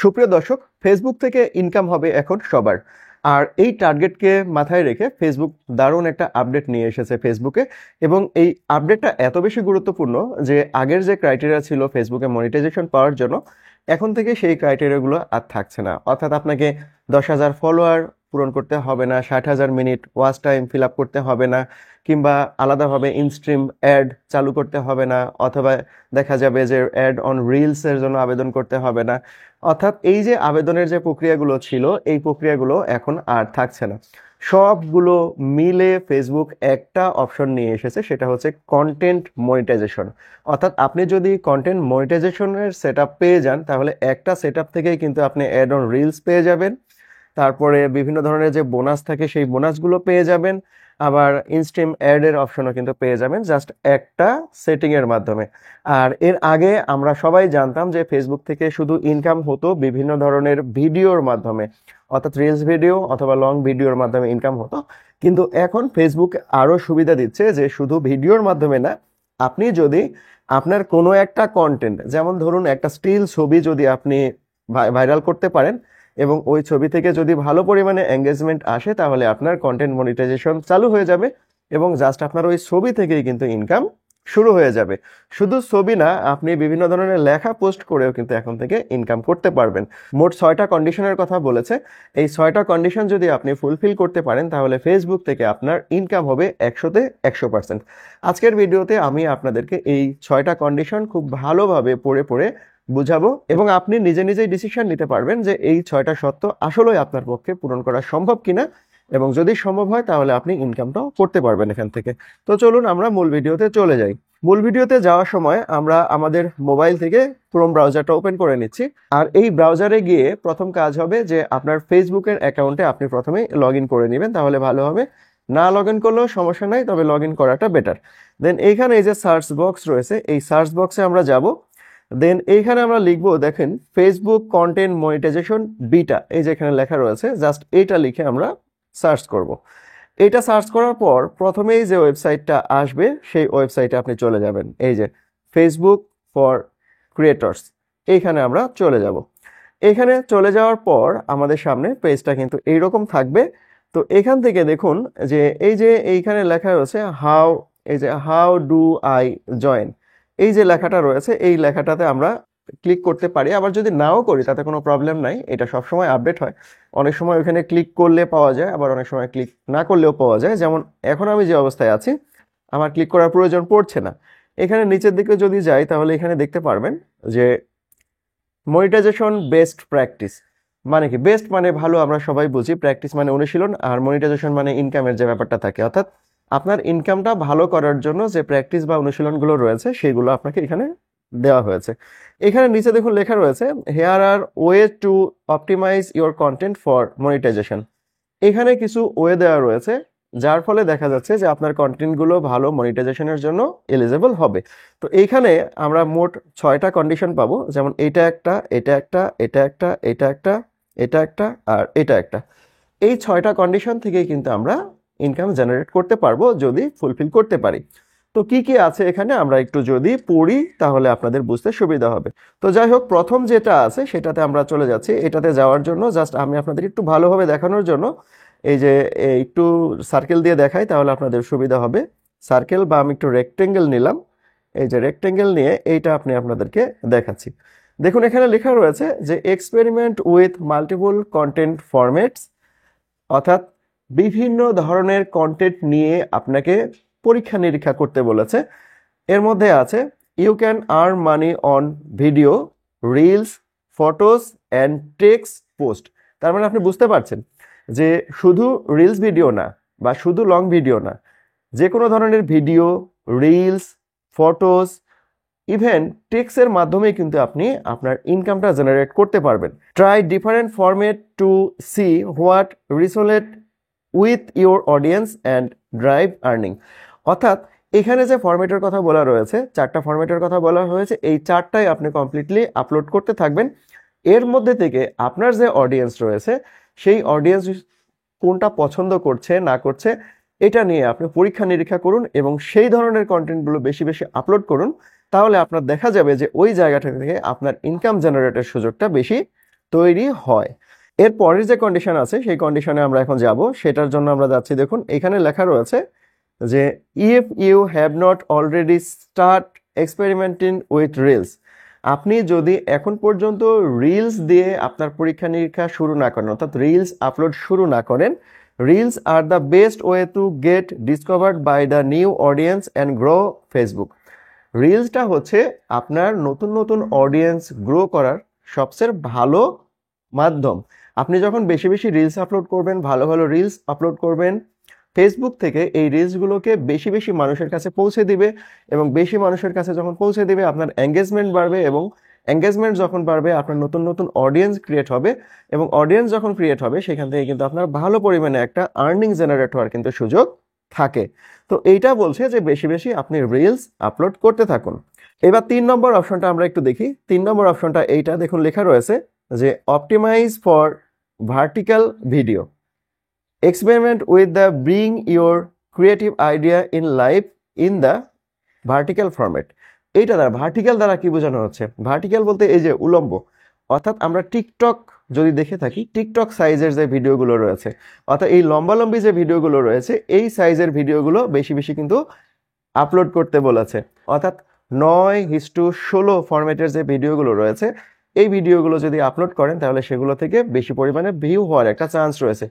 সুপ্রিয় দর্শক, ফেসবুক থেকে ইনকাম হবে এখন সবার। আর এই টার্গেটকে মাথায় রেখে ফেসবুক দারুণ একটা আপডেট নিয়ে এসেছে ফেসবুকে। এবং এই আপডেটটা এত বেশি গুরুত্বপূর্ণ যে আগের যে ক্রাইটেরিয়া ছিল ফেসবুকে মনিটাইজেশন পাওয়ার জন্য, এখন থেকে সেই ক্রাইটেরিয়াগুলো আর থাকছে না। অর্থাৎ আপনাকে 10,000 ফলোয়ার পূরণ করতে হবে না, 60,000 minute watch time fill up করতে হবে না, কিংবা আলাদাভাবে ইনস্ট্রিম অ্যাড চালু করতে হবে না, অথবা দেখা যাবে যে অ্যাড অন রিলসের জন্য আবেদন করতে হবে না। অর্থাৎ এই যে আবেদনের যে প্রক্রিয়াগুলো ছিল, এই প্রক্রিয়াগুলো এখন আর থাকছে না। সবগুলো মিলে ফেসবুক একটা অপশন নিয়ে এসেছে, সেটা হচ্ছে কন্টেন্ট মনিটাইজেশন। অর্থাৎ আপনি যদি কন্টেন্ট মনিটাইজেশনের সেট আপ পেয়ে যান, তাহলে একটা সেট আপ থেকেই কিন্তু আপনি অ্যাড অন রিলস পেয়ে যাবেন, তারপরে বিভিন্ন ধরনের যে বোনাস থাকে সেই বোনাসগুলো পেয়ে যাবেন, আবার ইনস্ট্রিম অ্যাডের অপশনও কিন্তু পেয়ে যাবেন জাস্ট একটা সেটিংয়ের মাধ্যমে। আর এর আগে আমরা সবাই জানতাম যে ফেসবুক থেকে শুধু ইনকাম হতো বিভিন্ন ধরনের ভিডিওর মাধ্যমে, অর্থাৎ রিলস ভিডিও অথবা লং ভিডিওর মাধ্যমে ইনকাম হতো। কিন্তু এখন ফেসবুক আরও সুবিধা দিচ্ছে যে শুধু ভিডিওর মাধ্যমে না, আপনি যদি আপনার কোনো একটা কন্টেন্ট, যেমন ধরুন একটা স্টিল ছবি যদি আপনি ভাইরাল করতে পারেন এবং ওই ছবি থেকে যদি ভালো পরিমাণে এঙ্গেজমেন্ট আসে, তাহলে আপনার কন্টেন্ট মনিটাইজেশন চালু হয়ে যাবে এবং জাস্ট আপনার ওই ছবি থেকেই কিন্তু ইনকাম শুরু হয়ে যাবে। শুধু ছবি না, আপনি বিভিন্ন ধরনের লেখা পোস্ট করেও কিন্তু এখন থেকে ইনকাম করতে পারবেন। মোট 6টা কন্ডিশনের কথা বলেছে। এই 6টা কন্ডিশন যদি আপনি ফুলফিল করতে পারেন, তাহলে ফেসবুক থেকে আপনার ইনকাম হবে 100-তে 100%। আজকের ভিডিওতে আমি আপনাদেরকে এই 6টা কন্ডিশন খুব ভালোভাবে পড়ে পড়ে বুঝাবো এবং আপনি নিজে নিজেই ডিসিশন নিতে পারবেন যে এই 6টা শর্ত আসলেই আপনার পক্ষে পূরণ করা সম্ভব কিনা, এবং যদি সম্ভব হয় তাহলে আপনি ইনকামটাও করতে পারবেন এখান থেকে। তো চলুন আমরা মূল ভিডিওতে চলে যাই। মূল ভিডিওতে যাওয়ার সময় আমরা আমাদের মোবাইল থেকে ক্রোম ব্রাউজারটা ওপেন করে নিচ্ছি। আর এই ব্রাউজারে গিয়ে প্রথম কাজ হবে যে আপনার ফেসবুকের অ্যাকাউন্টে আপনি প্রথমেই লগ ইন করে নেবেন, তাহলে ভালো হবে। না লগ ইন করলেও সমস্যা নাই, তবে লগ ইন করাটা বেটার। দেন এইখানে এই যে সার্চ বক্স রয়েছে, এই সার্চ বক্সে আমরা যাব। দেন এইখানে আমরা লিখবো, দেখেন ফেসবুক কন্টেন্ট মনিটাইজেশন বিটা, এই যে এখানে লেখা রয়েছে, জাস্ট এইটা লিখে আমরা সার্চ করব। এটা সার্চ করার পর প্রথমেই যে ওয়েবসাইটটা আসবে সেই ওয়েবসাইটে আপনি চলে যাবেন, এই যে ফেসবুক ফর ক্রিয়েটর্স, এইখানে আমরা চলে যাব। এখানে চলে যাওয়ার পর আমাদের সামনে পেজটা কিন্তু এইরকম থাকবে। তো এখান থেকে দেখুন যে এই যে এইখানে লেখা রয়েছে হাউ ডু আই জয়েন, এই যে লেখাটা রয়েছে, এই লেখাটাতে আমরা ক্লিক করতে পারি। আবার যদি নাও করি তাতে কোনো প্রবলেম নাই, এটা সবসময় আপডেট হয়। অনেক সময় ওখানে ক্লিক করলে পাওয়া যায়, আবার অনেক সময় ক্লিক না করলেও পাওয়া যায়। যেমন এখন আমি যে অবস্থায় আছি, আমার ক্লিক করার প্রয়োজন পড়ছে না। এখানে নিচের দিকে যদি যাই, তাহলে এখানে দেখতে পারবেন যে মনিটাইজেশন বেস্ট প্র্যাকটিস। মানে কি? বেস্ট মানে ভালো, আমরা সবাই বুঝি। প্র্যাকটিস মানে অনুশীলন, আর মনিটাইজেশন মানে ইনকামের যে ব্যাপারটা থাকে, অর্থাৎ আপনার ইনকামটা ভালো করার জন্য যে প্র্যাকটিস বা অনুশীলনগুলো রয়েছে সেগুলো আপনাকে এখানে দেওয়া হয়েছে। এখানে নিচে দেখুন লেখা রয়েছে here are way to optimise your content for monetisation. এখানে কিছু ওয়ে দেওয়া রয়েছে, যার ফলে দেখা যাচ্ছে যে আপনার কন্টেন্টগুলো ভালো মনিটাইজেশনের জন্য এলিজেবল হবে। তো এইখানে আমরা মোট 6টা কন্ডিশন পাবো, যেমন এটা একটা, এটা একটা, এটা একটা, এটা একটা, এটা একটা, আর এটা একটা। এই 6টা কন্ডিশন থেকেই কিন্তু আমরা ইনকাম জেনারেট করতে পারবো যদি ফুলফিল করতে পারি। তো কি কি আছে এখানে আমরা একটু যদি পড়ি, তাহলে আপনাদের বুঝতে সুবিধা হবে। তো যাই হোক, প্রথম যেটা আছে সেটাতে আমরা চলে যাচ্ছি। এটাতে যাওয়ার জন্য জাস্ট আমি আপনাদের একটু ভালোভাবে দেখানোর জন্য এই যে একটু সার্কেল দিয়ে দেখাই, তাহলে আপনাদের সুবিধা হবে। সার্কেল বা আমি একটু রেক্টেঙ্গেল নিলাম, এই যে রেক্টেঙ্গেল নিয়ে এইটা আপনাদেরকে দেখাচ্ছি। দেখুন এখানে লেখা রয়েছে যে experiment with multiple content formats, অর্থাৎ বিভিন্ন ধরনের কন্টেন্ট নিয়ে আপনাকে পরীক্ষা নিরীক্ষা করতে বলেছে। এর মধ্যে আছে you can earn money on video, reels, photos and text post. তার মানে আপনি বুঝতে পারছেন যে শুধু রিলস ভিডিও না বা শুধু লং ভিডিও না, যে কোনো ধরনের ভিডিও, রিলস, ফটোস, ইভেন টেক্সটের মাধ্যমে কিন্তু আপনি আপনার ইনকামটা জেনারেট করতে পারবেন। Try different format to see what resonate with your audience and drive earning. অর্থাৎ এখানে যে ফরম্যাটের কথা বলা রয়েছে, 4টা ফরম্যাটের কথা বলা হয়েছে, এই 4টাই আপনি কমপ্লিটলি আপলোড করতে থাকবেন। এর মধ্যে থেকে আপনার যে অডিয়েন্স রয়েছে, সেই অডিয়েন্স কোনটা পছন্দ করছে না করছে, এটা নিয়ে আপনি পরীক্ষা নিরীক্ষা করুন এবং সেই ধরনের কন্টেন্টগুলো বেশি বেশি আপলোড করুন। তাহলে আপনার দেখা যাবে যে ওই জায়গাটা থেকে আপনার ইনকাম জেনারেটের সুযোগটা বেশি তৈরি হয়। এর পরের যে কন্ডিশন আছে সেই কন্ডিশনে আমরা এখন যাব, সেটার জন্য আমরা যাচ্ছি। দেখুন এখানে লেখা রয়েছে যে if you have not already start experimenting with reels, আপনি যদি এখন পর্যন্ত রিলস দিয়ে আপনার পরীক্ষা নিরীক্ষা শুরু না করেন, অর্থাৎ রিলস আপলোড শুরু না করেন, reels are the best way to get discovered by the new audience and grow Facebook. রিলসটা হচ্ছে আপনার নতুন নতুন অডিয়েন্স গ্রো করার সবচেয়ে ভালো মাধ্যম। আপনি যখন বেশি বেশি রিলস আপলোড করবেন, ভালো ভালো রিলস আপলোড করবেন, ফেসবুক থেকে এই রিলসগুলোকে বেশি বেশি মানুষের কাছে পৌঁছে দিবে, এবং বেশি মানুষের কাছে যখন পৌঁছে দিবে আপনার এঙ্গেজমেন্ট বাড়বে, এবং এঙ্গেজমেন্ট যখন বাড়বে আপনার নতুন নতুন অডিয়েন্স ক্রিয়েট হবে, এবং অডিয়েন্স যখন ক্রিয়েট হবে সেখান থেকে কিন্তু আপনার ভালো পরিমাণে একটা আর্নিং জেনারেট হওয়ার কিন্তু সুযোগ থাকে। তো এইটা বলছে যে বেশি বেশি আপনি রিলস আপলোড করতে থাকুন। এবার 3 নম্বর অপশনটা আমরা একটু দেখি। 3 নম্বর অপশনটা এইটা দেখুন, লেখা রয়েছে যে optimise for vertical video, experiment with the bring your creative idea in life in the vertical format। এইটা দ্বারা ভার্টিক্যাল দ্বারা কি বোঝানো হচ্ছে? ভার্টিক্যাল বলতে এই যে উলম্ব, অর্থাৎ আমরা টিকটক যদি দেখে থাকি, টিকটক সাইজের যে ভিডিওগুলো রয়েছে, অর্থাৎ এই লম্বালম্বি যে ভিডিওগুলো রয়েছে এই সাইজের ভিডিওগুলো বেশি বেশি কিন্তু আপলোড করতে বলেছে। অর্থাৎ 9:16 ফরম্যাটের যে ভিডিওগুলো রয়েছে এই ভিডিওগুলো যদি আপলোড করেন তাহলে সেগুলো থেকে বেশি পরিমাণে ভিউ হওয়ার একটা চান্স রয়েছে।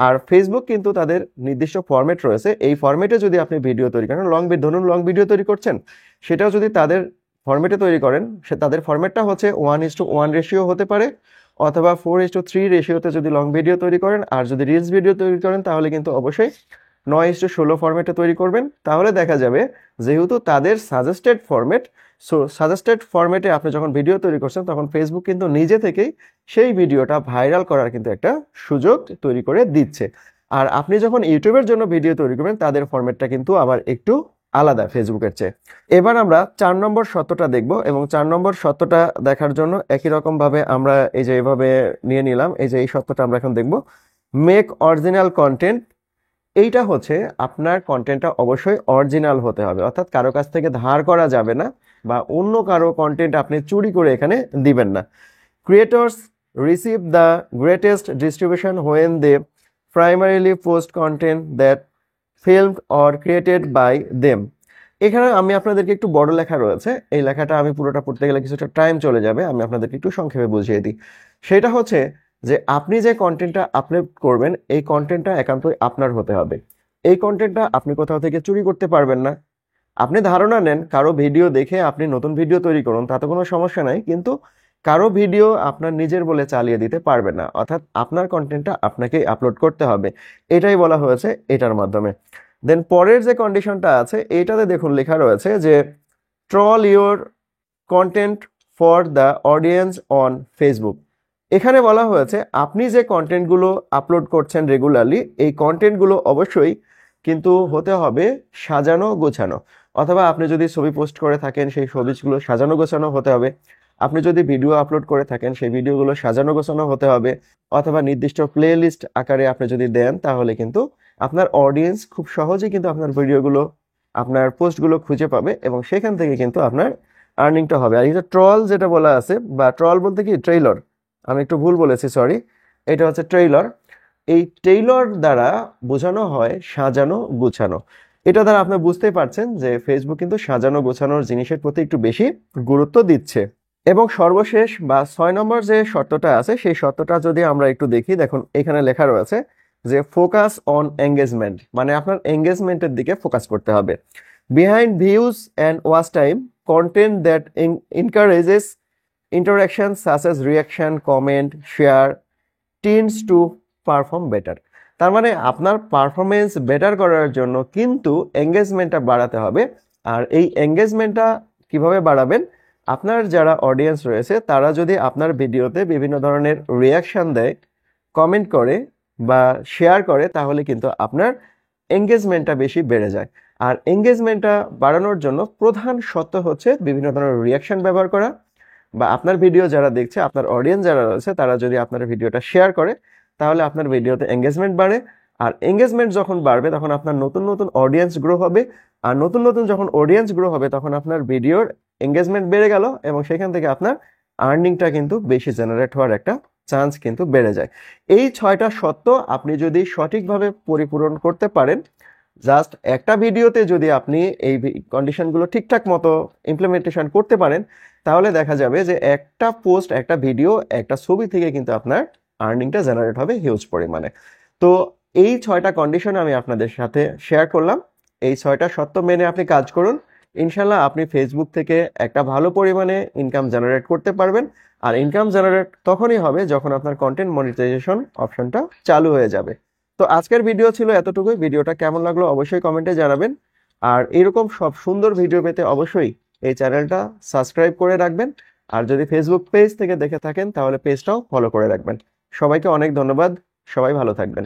আর ফেসবুক কিন্তু তাদের নির্দিষ্ট ফরম্যাট রয়েছে, এই ফরম্যাটে যদি আপনি ভিডিও তৈরি করেন, ধরুন লং ভিডিও তৈরি করছেন, সেটাও যদি তাদের ফরম্যাটে তৈরি করেন, সে তাদের ফরম্যাটটা হচ্ছে 1:1 রেশিও হতে পারে, অথবা 4:3 রেশিওতে যদি লং ভিডিও তৈরি করেন। আর যদি রিলস ভিডিও তৈরি করেন তাহলে কিন্তু অবশ্যই 9:16 ফরম্যাটে তৈরি করবেন। তাহলে দেখা যাবে যেহেতু তাদের সাজেস্টেড ফরম্যাট, সো সাজেস্টেড ফরম্যাটে আপনি যখন ভিডিও তৈরি করছেন তখন ফেসবুক কিন্তু নিজে থেকেই সেই ভিডিওটা ভাইরাল করার কিন্তু একটা সুযোগ তৈরি করে দিচ্ছে। আর আপনি যখন ইউটিউবের জন্য ভিডিও তৈরি করবেন তাদের ফরম্যাটটা কিন্তু আবার একটু আলাদা ফেসবুকের চেয়ে। এবার আমরা 4 নম্বর সত্যটা দেখব, এবং 4 নম্বর সত্যটা দেখার জন্য একই রকমভাবে আমরা এই যে এভাবে নিয়ে নিলাম, এই যে এই সত্যটা আমরা এখন দেখব। Make original content. এইটা হচ্ছে আপনার কন্টেন্টটা অবশ্যই অরিজিনাল হতে হবে, অর্থাৎ কারো কাছ থেকে ধার করা যাবে না, বা অন্য কারো কন্টেন্ট আপনি চুরি করে এখানে দিবেন না। Creators receive the greatest distribution when they primarily post content that filmed or created by them. এখানে আমি আপনাদেরকে একটু বড় লেখা রয়েছে, এই লেখাটা আমি পুরোটা পড়তে গেলে কিছুটা টাইম চলে যাবে, আমি আপনাদেরকে একটু সংক্ষেপে বুঝিয়ে দিই। সেটা হচ্ছে যে আপনি যে কন্টেন্টটা আপলোড করবেন এই কন্টেন্টটা একান্তই আপনার হতে হবে। এই কন্টেন্টটা আপনি কোথাও থেকে চুরি করতে পারবেন না। আপনি ধারণা নেন, কারো ভিডিও দেখে আপনি নতুন ভিডিও তৈরি করুন, তাতে কোনো সমস্যা নাই, কিন্তু কারো ভিডিও আপনার নিজের বলে চালিয়ে দিতে পারবেন না। অর্থাৎ আপনার কন্টেন্টটা আপনাকেই আপলোড করতে হবে, এটাই বলা হয়েছে এটার মাধ্যমে। দেন পরের যে কন্ডিশনটা আছে এইটাতে দেখুন লেখা রয়েছে যে troll your content for the audience on Facebook. এখানে বলা হয়েছে আপনি যে কন্টেন্টগুলো আপলোড করছেন রেগুলারলি, এই কন্টেন্টগুলো অবশ্যই কিন্তু হতে হবে সাজানো গোছানো, অথবা আপনি যদি ছবি পোস্ট করে থাকেন সেই ছবিগুলো সাজানো গোছানো হতে হবে। আপনি যদি ভিডিও আপলোড করে থাকেন সেই ভিডিওগুলো সাজানো গোছানো হতে হবে, অথবা নির্দিষ্ট প্লে লিস্ট আকারে আপনি যদি দেন তাহলে কিন্তু আপনার অডিয়েন্স খুব সহজেই কিন্তু আপনার ভিডিওগুলো, আপনার পোস্টগুলো খুঁজে পাবে, এবং সেখান থেকে কিন্তু আপনার আর্নিংটা হবে। আর এই যে ট্রল যেটা বলা আছে, বা ট্রল বলতে কি ট্রেইলর, আমি একটু ভুল বলেছি, সরি, এটা হচ্ছে ট্রেইলর। এই ট্রেইলর দ্বারা বোঝানো হয় সাজানো গোছানো। এটা দ্বারা আপনি বুঝতেই পারছেন যে ফেসবুক কিন্তু সাজানো গোছানোর জিনিসের প্রতি একটু বেশি গুরুত্ব দিচ্ছে। এবং সর্বশেষ বা 6 নম্বর যে শর্তটা আছে সেই শর্তটা যদি আমরা একটু দেখি, দেখুন এখানে লেখা রয়েছে যে ফোকাস অন এঙ্গেজমেন্ট, মানে আপনার এঙ্গেজমেন্টের দিকে ফোকাস করতে হবে। Behind views and watch time, content that encourages interaction such as reaction, comment, share tends to perform better। তার মানে আপনার পারফরমেন্স বেটার করার জন্য কিন্তু এঙ্গেজমেন্টটা বাড়াতে হবে। আর এই এঙ্গেজমেন্টটা কিভাবে বাড়াবেন? আপনার যারা অডিয়েন্স রয়েছে তারা যদি আপনার ভিডিওতে বিভিন্ন ধরনের রিয়াকশন দেয়, কমেন্ট করে বা শেয়ার করে, তাহলে কিন্তু আপনার এঙ্গেজমেন্টটা বেশি বেড়ে যায়। আর এঙ্গেজমেন্টটা বাড়ানোর জন্য প্রধান শর্ত হচ্ছে বিভিন্ন ধরনের রিয়াকশন ব্যবহার করা, বা আপনার ভিডিও যারা দেখছে, আপনার অডিয়েন্স যারা রয়েছে তারা যদি আপনার ভিডিওটা শেয়ার করে তাহলে আপনার ভিডিওতে এঙ্গেজমেন্ট বাড়ে। আর এঙ্গেজমেন্ট যখন বাড়বে তখন আপনার নতুন নতুন অডিয়েন্স গ্রো হবে, আর নতুন নতুন যখন অডিয়েন্স গ্রো হবে তখন আপনার ভিডিওর এঙ্গেজমেন্ট বেড়ে গেল, এবং সেখান থেকে আপনার আর্নিংটা কিন্তু বেশি জেনারেট হওয়ার একটা চান্স কিন্তু বেড়ে যায়। এই 6টা শর্ত আপনি যদি সঠিকভাবে পরিপূরণ করতে পারেন, জাস্ট একটা ভিডিওতে যদি আপনি এই কন্ডিশনগুলো ঠিকঠাক মতো ইমপ্লিমেন্টেশন করতে পারেন, তাহলে দেখা যাবে যে একটা পোস্ট, একটা ভিডিও, একটা ছবি থেকে কিন্তু আপনার আর্নিংটা জেনারেট হবে হিউজ পরিমাণে। তো এই 6টা কন্ডিশন আমি আপনাদের সাথে শেয়ার করলাম। এই 6টা শর্ত মেনে আপনি কাজ করুন, ইনশাল্লাহ আপনি ফেসবুক থেকে একটা ভালো পরিমাণে ইনকাম জেনারেট করতে পারবেন। আর ইনকাম জেনারেট তখনই হবে যখন আপনার কন্টেন্ট মনিটাইজেশন অপশনটা চালু হয়ে যাবে। তো আজকের ভিডিও ছিল এতটুকুই। ভিডিওটা কেমন লাগলো অবশ্যই কমেন্টে জানাবেন। আর এরকম সব সুন্দর ভিডিও পেতে অবশ্যই এই চ্যানেলটা সাবস্ক্রাইব করে রাখবেন। আর যদি ফেসবুক পেজ থেকে দেখে থাকেন তাহলে পেজটাও ফলো করে রাখবেন। সবাইকে অনেক ধন্যবাদ। সবাই ভালো থাকবেন।